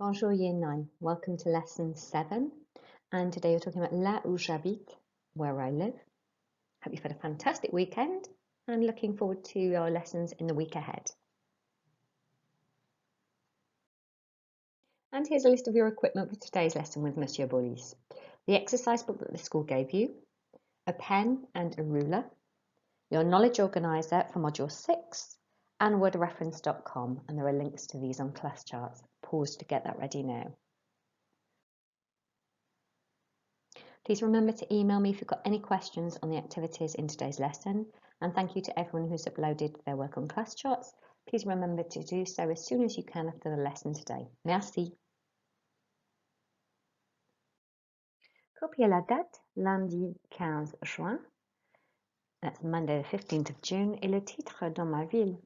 Bonjour Year 9, welcome to lesson 7, and today we're talking about là où j'habite, where I live. Hope you've had a fantastic weekend and looking forward to our lessons in the week ahead. And here's a list of your equipment for today's lesson with Monsieur Bolis. The exercise book that the school gave you, a pen and a ruler, your knowledge organiser for module 6, and wordreference.com, and there are links to these on class charts. Pause to get that ready now. Please remember to email me if you've got any questions on the activities in today's lesson, and thank you to everyone who's uploaded their work on class charts. Please remember to do so as soon as you can after the lesson today. Merci. Copiez la date, lundi 15 juin, that's Monday the 15th of June, et le titre dans ma ville,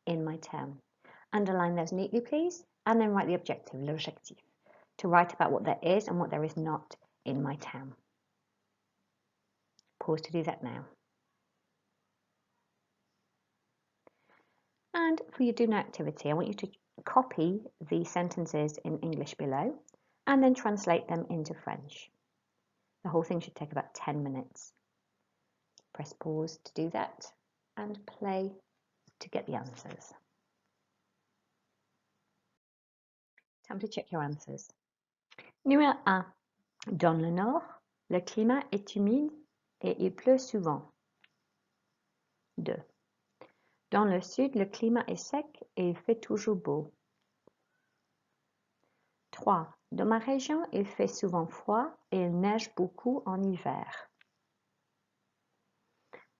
in my town. Underline those neatly, please, and then write the objective, l'objectif, to write about what there is and what there is not in my town. Pause to do that now. And for your do now activity, I want you to copy the sentences in English below and then translate them into French. The whole thing should take about 10 minutes. Press pause to do that and play to get the answers. Time to check your answers. Numéro 1. Dans le nord, le climat est humide et il pleut souvent. 2. Dans le sud, le climat est sec et il fait toujours beau. 3. Dans ma région, il fait souvent froid et il neige beaucoup en hiver.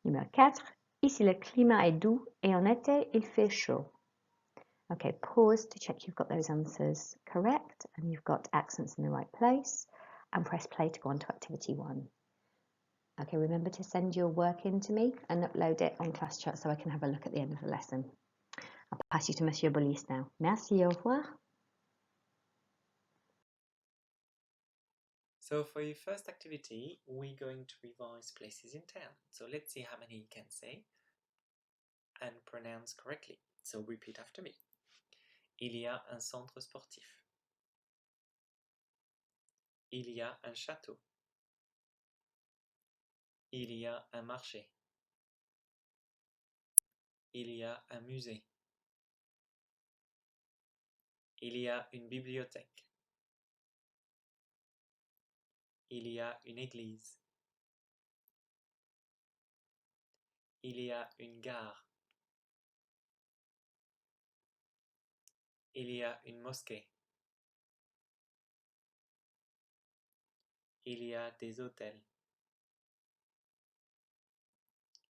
Numéro 4. Ici, le climat est doux et en été, il fait chaud. Okay, pause to check you've got those answers correct and you've got accents in the right place, and press play to go on to activity 1. Okay, remember to send your work in to me and upload it on class chat so I can have a look at the end of the lesson. I'll pass you to Monsieur Bolis now. Merci, au revoir. So for your first activity, we're going to revise places in town. So let's see how many you can say and pronounce correctly. So repeat after me. Il y a un centre sportif. Il y a un château. Il y a un marché. Il y a un musée. Il y a une bibliothèque. Il y a une église. Il y a une gare. Il y a une mosquée. Il y a des hôtels.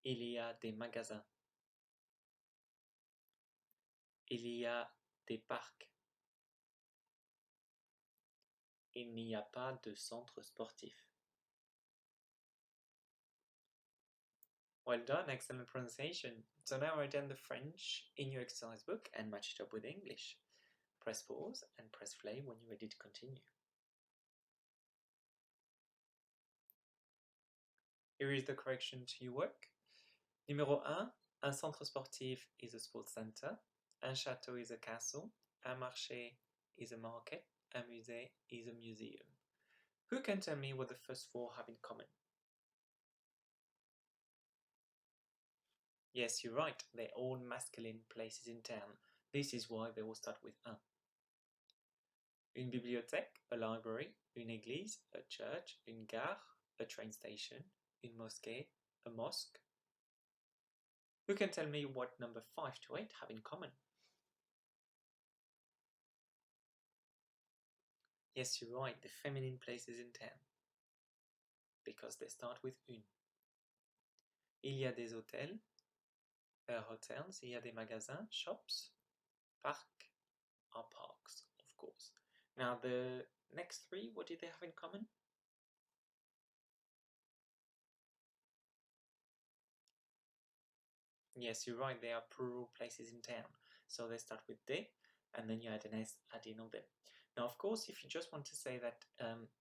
Il y a des magasins. Il y a des parcs. Il n'y a pas de centre sportif. Well done, excellent pronunciation. So now write down the French in your exercise book and match it up with English. Press pause and press play when you're ready to continue. Here is the correction to your work. Numéro 1, un centre sportif is a sports center, un château is a castle, un marché is a market, un musée is a museum. Who can tell me what the first four have in common? Yes, you're right, they're all masculine places in town. This is why they all start with un. Une bibliothèque, a library, une église, a church, une gare, a train station, une mosquée, a mosque. Who can tell me what number 5 to 8 have in common? Yes, you're right, the feminine places in town, because they start with une. Il y a des hôtels, hotels, il y a des magasins, shops, parcs are parks, of course. Now the next 3, what do they have in common? Yes, you're right, they are plural places in town. So they start with des, and then you add an S at the end of them. Now, of course, if you just want to say that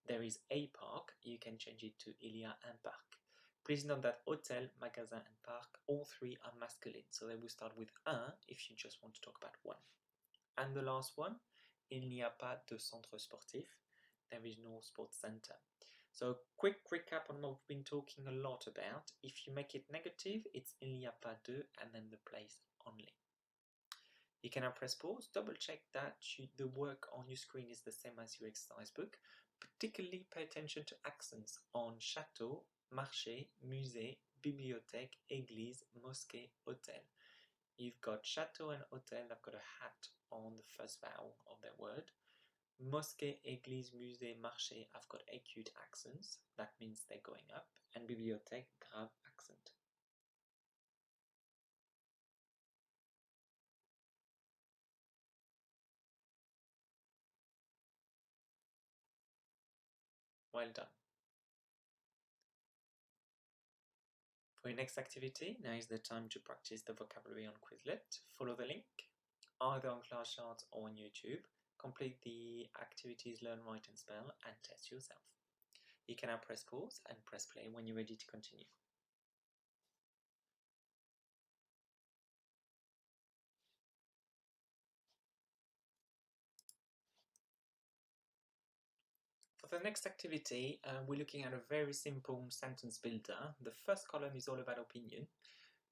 there is a park, you can change it to il y a un parc. Please note that hôtel, magasin, and parc, all 3 are masculine, so they will start with un if you just want to talk about one. And the last one, Il n'y a pas de centre sportif. There is no sports center. So quick recap on what we've been talking a lot about. If you make it negative, it's il n'y a pas de and then the place only. You can now press pause, double check that the work on your screen is the same as your exercise book. Particularly pay attention to accents on château, marché, musée, bibliothèque, église, mosquée, hôtel. You've got château and hôtel, I've got a hat on the first vowel of their word. Mosquée, église, musée, marché, I've got acute accents, that means they're going up. And bibliothèque, grave accent. Well done. For your next activity, now is the time to practice the vocabulary on Quizlet. Follow the link, either on class charts or on YouTube. Complete the activities, learn, write and spell, and test yourself. You can now press pause and press play when you're ready to continue. For the next activity, we're looking at a very simple sentence builder. The first column is all about opinion.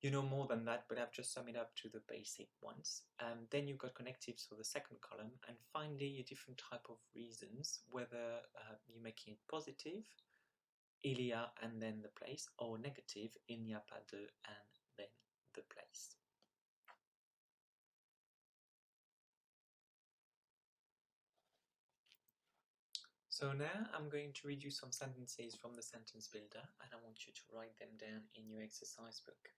You know more than that, but I've just summed it up to the basic ones. Then you've got connectives for the second column, and finally a different type of reasons, whether you're making it positive, il y a and then the place, or negative, il n'y a pas de and then the place. So now I'm going to read you some sentences from the sentence builder, and I want you to write them down in your exercise book.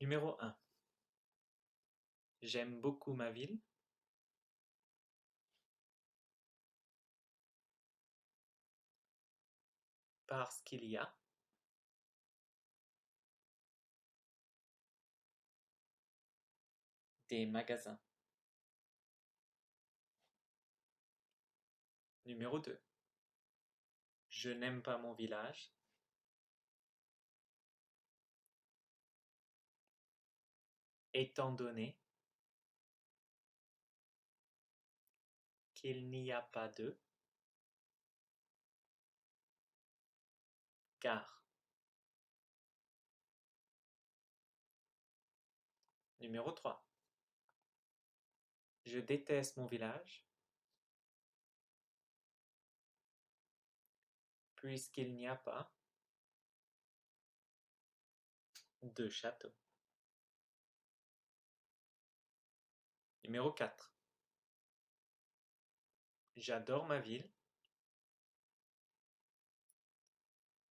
Numéro 1. J'aime beaucoup ma ville. Parce qu'il y a des magasins. Numéro 2. Je n'aime pas mon village. Étant donné qu'il n'y a pas de gare. Numéro 3. Je déteste mon village puisqu'il n'y a pas de château. Numéro 4. J'adore ma ville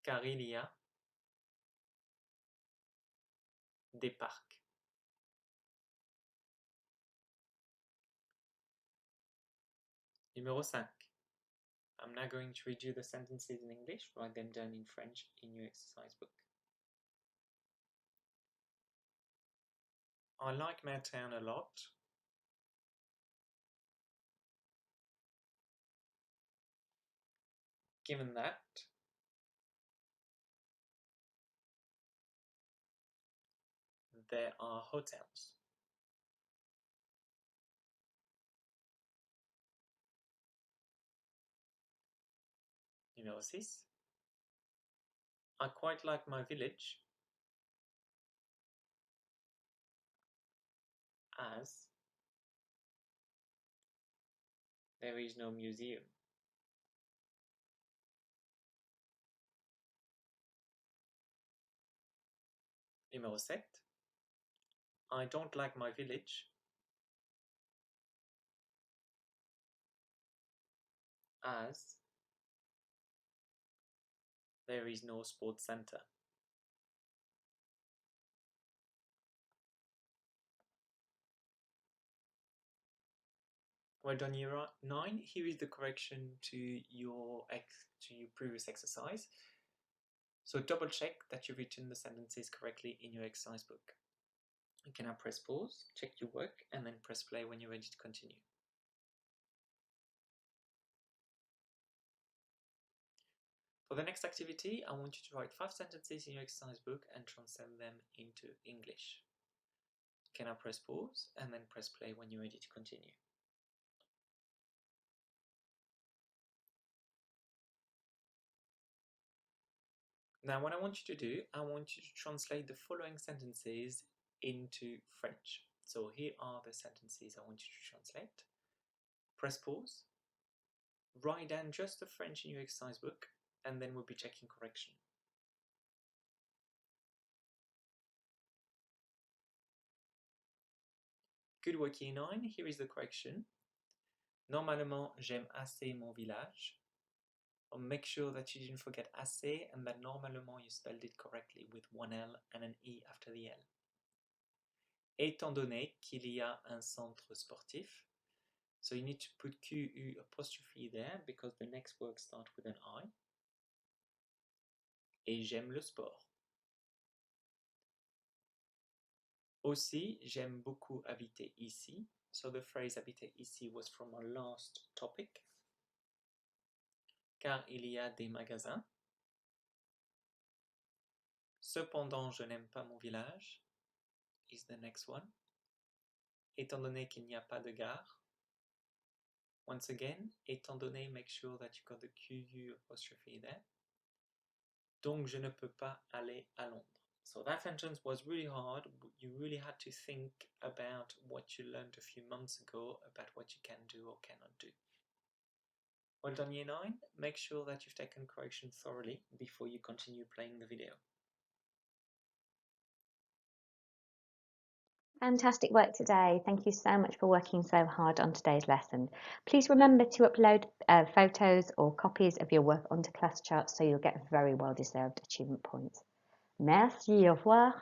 car il y a des parcs. Numéro 5. I'm now going to read you the sentences in English, write them down in French in your exercise book. I like my town a lot. Given that there are hotels. Numéro 6. I quite like my village as there is no museum. Numéro 7. I don't like my village as there is no sports center. Well done, year 9. Here is the correction to your previous exercise. So double check that you've written the sentences correctly in your exercise book. You can now press pause, check your work, and then press play when you're ready to continue. For the next activity, I want you to write 5 sentences in your exercise book and translate them into English. You can now press pause and then press play when you're ready to continue. Now, what I want you to do, I want you to translate the following sentences into French. So here are the sentences I want you to translate. Press pause. Write down just the French in your exercise book, and then we'll be checking correction. Good work, Year 9. Here is the correction. Normalement, j'aime assez mon village. Make sure that you didn't forget assez and that normalement you spelled it correctly with one L and an E after the L. Étant donné qu'il y a un centre sportif, so you need to put QU apostrophe there because the next words start with an I. Et j'aime le sport. Aussi, j'aime beaucoup habiter ici. So the phrase habiter ici was from our last topic. Car il y a des magasins. Cependant, je n'aime pas mon village is the next one. Étant donné qu'il n'y a pas de gare. Once again, étant donné, make sure that you got the QU apostrophe there. Donc, je ne peux pas aller à Londres. So that sentence was really hard. You really had to think about what you learned a few months ago about what you can do or cannot do. Well done, Year 9. Make sure that you've taken correction thoroughly before you continue playing the video. Fantastic work today. Thank you so much for working so hard on today's lesson. Please remember to upload photos or copies of your work onto ClassChart so you'll get very well-deserved achievement points. Merci, au revoir.